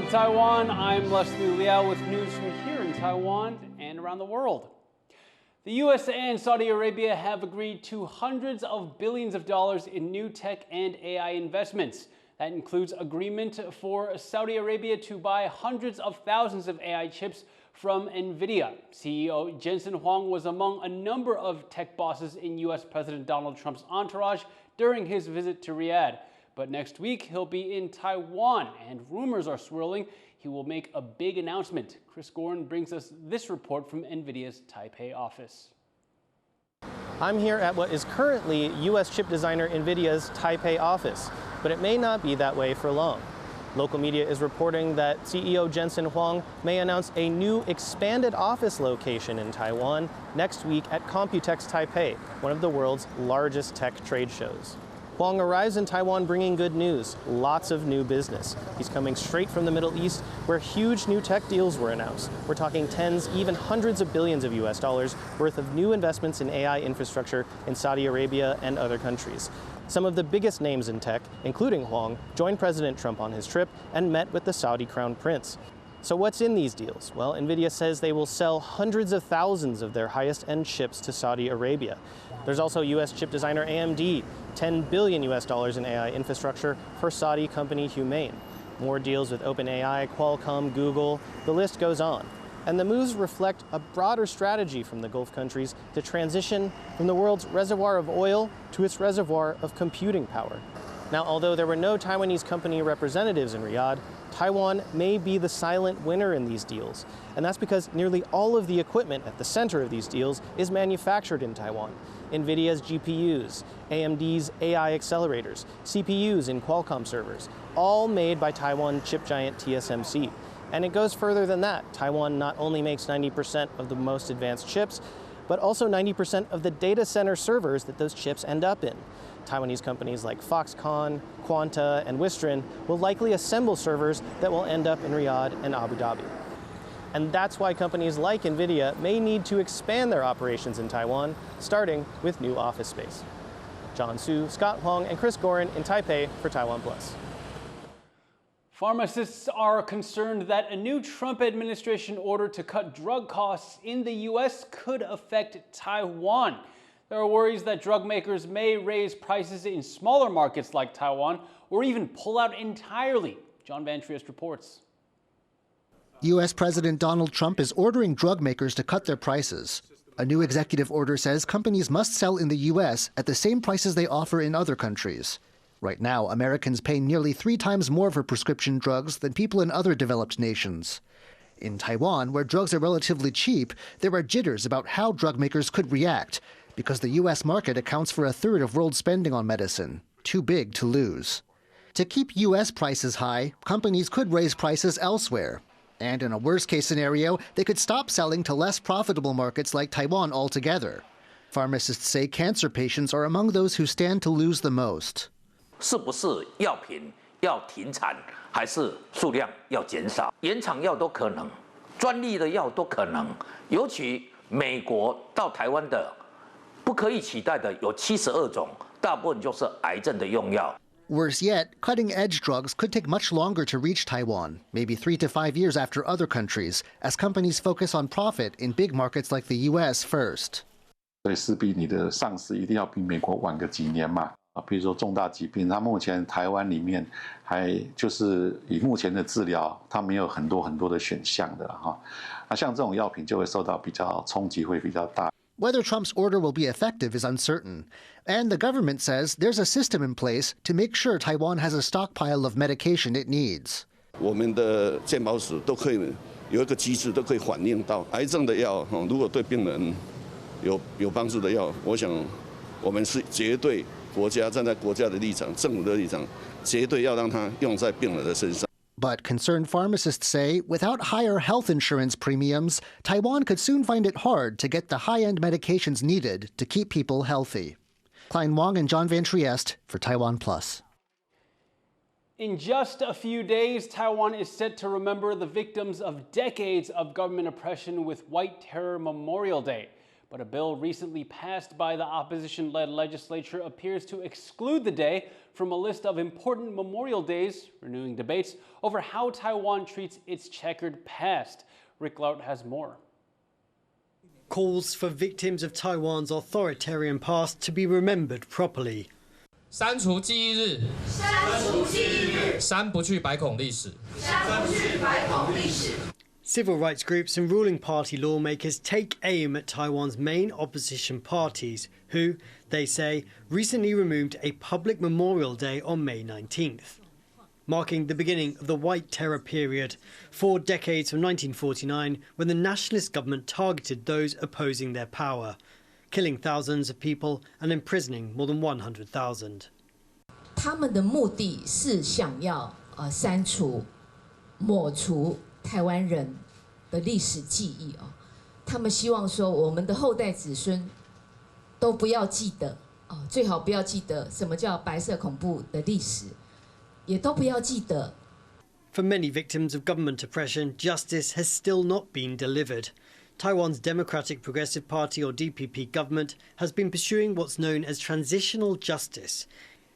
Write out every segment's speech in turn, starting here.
up, Taiwan? I'm Liao with news from here in Taiwan and around the world. The U.S. and Saudi Arabia have agreed to hundreds of billions of dollars in new tech and AI investments. That includes agreement for Saudi Arabia to buy hundreds of thousands of AI chips from Nvidia. CEO Jensen Huang was among a number of tech bosses in U.S. President Donald Trump's entourage during his visit to Riyadh. But next week, he'll be in Taiwan, and rumors are swirling he will make a big announcement. Chris Gorin brings us this report from Nvidia's Taipei office. I'm here at what is currently U.S. chip designer Nvidia's Taipei office, but it may not be that way for long. Local media is reporting that CEO Jensen Huang may announce a new expanded office location in Taiwan next week at Computex Taipei, one of the world's largest tech trade shows. Huang arrives in Taiwan bringing good news, lots of new business. He's coming straight from the Middle East, where huge new tech deals were announced. We're talking tens, even hundreds of billions of US dollars worth of new investments in AI infrastructure in Saudi Arabia and other countries. Some of the biggest names in tech, including Huang, joined President Trump on his trip and met with the Saudi Crown Prince. So what's in these deals? Well, Nvidia says they will sell hundreds of thousands of their highest-end chips to Saudi Arabia. There's also U.S. chip designer AMD, $10 billion in AI infrastructure for Saudi company Huang. More deals with OpenAI, Qualcomm, Google, the list goes on. And the moves reflect a broader strategy from the Gulf countries to transition from the world's reservoir of oil to its reservoir of computing power. Now, although there were no Taiwanese company representatives in Riyadh, Taiwan may be the silent winner in these deals. And that's because nearly all of the equipment at the center of these deals is manufactured in Taiwan. Nvidia's GPUs, AMD's AI accelerators, CPUs in Qualcomm servers, all made by Taiwan chip giant TSMC. And it goes further than that. Taiwan not only makes 90% of the most advanced chips, but also 90% of the data center servers that those chips end up in. Taiwanese companies like Foxconn, Quanta, and Wistron will likely assemble servers that will end up in Riyadh and Abu Dhabi. And that's why companies like Nvidia may need to expand their operations in Taiwan, starting with new office space. John Su, Scott Huang, and Chris Gorin in Taipei for TaiwanPlus. Pharmacists are concerned that a new Trump administration order to cut drug costs in the U.S. could affect Taiwan. There are worries that drug makers may raise prices in smaller markets like Taiwan or even pull out entirely. John Van Triest reports. U.S. President Donald Trump is ordering drug makers to cut their prices. A new executive order says companies must sell in the U.S. at the same prices they offer in other countries. Right now, Americans pay nearly 3 times more for prescription drugs than people in other developed nations. In Taiwan, where drugs are relatively cheap, there are jitters about how drug makers could react, because the U.S. market accounts for 1/3 of world spending on medicine, too big to lose. To keep U.S. prices high, companies could raise prices elsewhere. And in a worst-case scenario, they could stop selling to less profitable markets like Taiwan altogether. Pharmacists say cancer patients are among those who stand to lose the most. 是不是药品要停产，还是数量要减少？延长药都可能，专利的药都可能。尤其美国到台湾的，不可以取代的有72种，大部分就是癌症的用药。 Worse yet, cutting-edge drugs could take much longer to reach Taiwan, maybe 3 to 5 years after other countries, as companies focus on profit in big markets like the U.S. first. 所以势必你的上市一定要比美国晚个几年嘛。 比如说重大疾病，它目前台湾里面还就是以目前的治疗，它没有很多的选项的哈。那像这种药品就会受到比较冲击，会比较大。 Whether Trump's order will be effective is uncertain, and the government says there's a system in place to make sure Taiwan has a stockpile of medication it needs. 我们的健保署都可以有一个机制，都可以反映到癌症的药，如果对病人有帮助的药，我想我们是绝对。 国家站在国家的立场，政府的立场，绝对要让它用在病人的身上。 But concerned pharmacists say without higher health insurance premiums, Taiwan could soon find it hard to get the high-end medications needed to keep people healthy. Klein Wang and John Van Triest for TaiwanPlus. In just a few days, Taiwan is set to remember the victims of decades of government oppression with White Terror Memorial Day. But a bill recently passed by the opposition-led legislature appears to exclude the day from a list of important memorial days, renewing debates over how Taiwan treats its checkered past. Rick Liao has more. Calls for victims of Taiwan's authoritarian past to be remembered properly. 删除记忆日，删除记忆日，删不去百孔历史，删不去百孔历史。 Civil rights groups and ruling party lawmakers take aim at Taiwan's main opposition parties, who, they say, recently removed a public memorial day on May 19th, marking the beginning of the White Terror period, 4 decades from 1949, when the nationalist government targeted those opposing their power, killing thousands of people and imprisoning more than 100,000. 他们的目的是想要删除、抹除 台湾人的历史记忆哦，他们希望说我们的后代子孙都不要记得哦，最好不要记得什么叫白色恐怖的历史，也都不要记得。For many victims of government oppression, justice has still not been delivered. Taiwan's Democratic Progressive Party, or DPP, government has been pursuing what's known as transitional justice,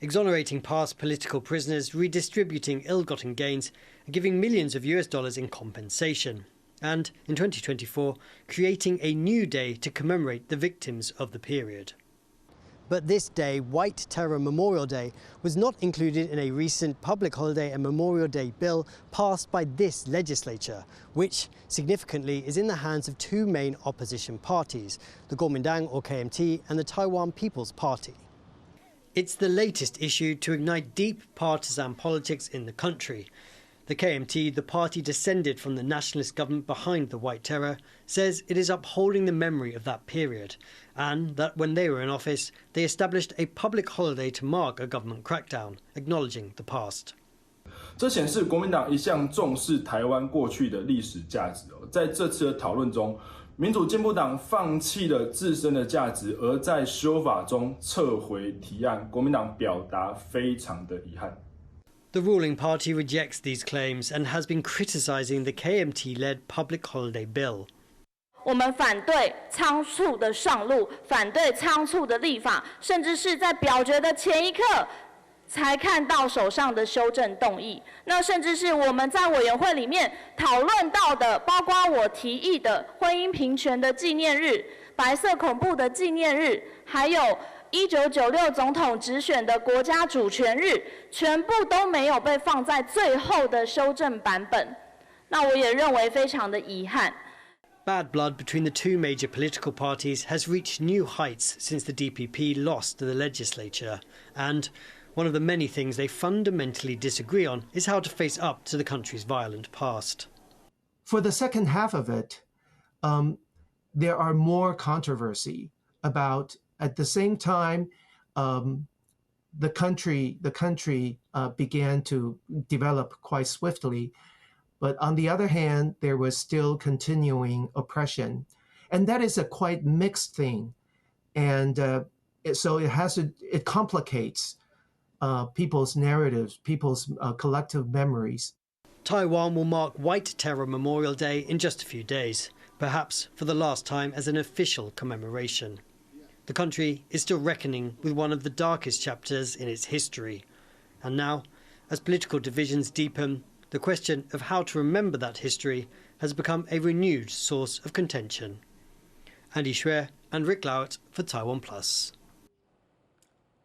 exonerating past political prisoners, redistributing ill-gotten gains, and giving millions of US dollars in compensation. And, in 2024, creating a new day to commemorate the victims of the period. But this day, White Terror Memorial Day, was not included in a recent public holiday and Memorial Day bill passed by this legislature, which, significantly, is in the hands of 2 main opposition parties, the Kuomintang, or KMT, and the Taiwan People's Party. It's the latest issue to ignite deep partisan politics in the country. The KMT, the party descended from the nationalist government behind the White Terror, says it is upholding the memory of that period, and that when they were in office, they established a public holiday to mark a government crackdown, acknowledging the past. 这显示国民党一向重视台湾过去的历史价值哦，在这次的讨论中，民主进步党放弃了自身的价值，而在修法中撤回提案，国民党表达非常的遗憾。 The ruling party rejects these claims and has been criticising the KMT-led public holiday bill. 我们反对仓促的上路，反对仓促的立法，甚至是在表决的前一刻才看到手上的修正动议。那甚至是我们在委员会里面讨论到的，包括我提议的婚姻平权的纪念日、白色恐怖的纪念日，还有 1996总统直选的国家主权日，全部都没有被放在最后的修正版本。那我也认为非常的遗憾。 Bad blood between the 2 major political parties has reached new heights since the DPP lost to the legislature, and one of the many things they fundamentally disagree on is how to face up to the country's violent past. For the second half of it, there are more controversy about. At the same time, the country began to develop quite swiftly, but on the other hand, there was still continuing oppression, and that is a quite mixed thing, and so it complicates people's narratives, people's collective memories. Taiwan will mark White Terror Memorial Day in just a few days, perhaps for the last time as an official commemoration. The country is still reckoning with one of the darkest chapters in its history. And now, as political divisions deepen, the question of how to remember that history has become a renewed source of contention. Andy Xue and Rick Liao for TaiwanPlus.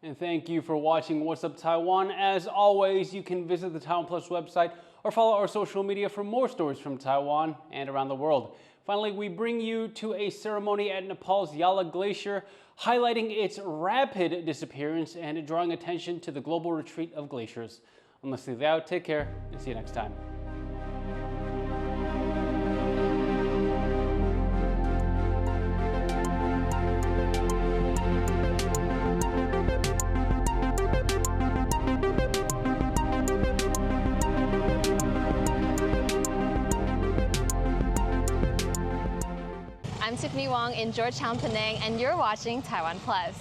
And thank you for watching What's Up Taiwan. As always, you can visit the TaiwanPlus website or follow our social media for more stories from Taiwan and around the world. Finally, we bring you to a ceremony at Nepal's Yala Glacier, highlighting its rapid disappearance and drawing attention to the global retreat of glaciers. I'm Leslie Liao. Take care and see you next time. I'm Tiffany Huang in Georgetown, Penang, and you're watching Taiwan Plus.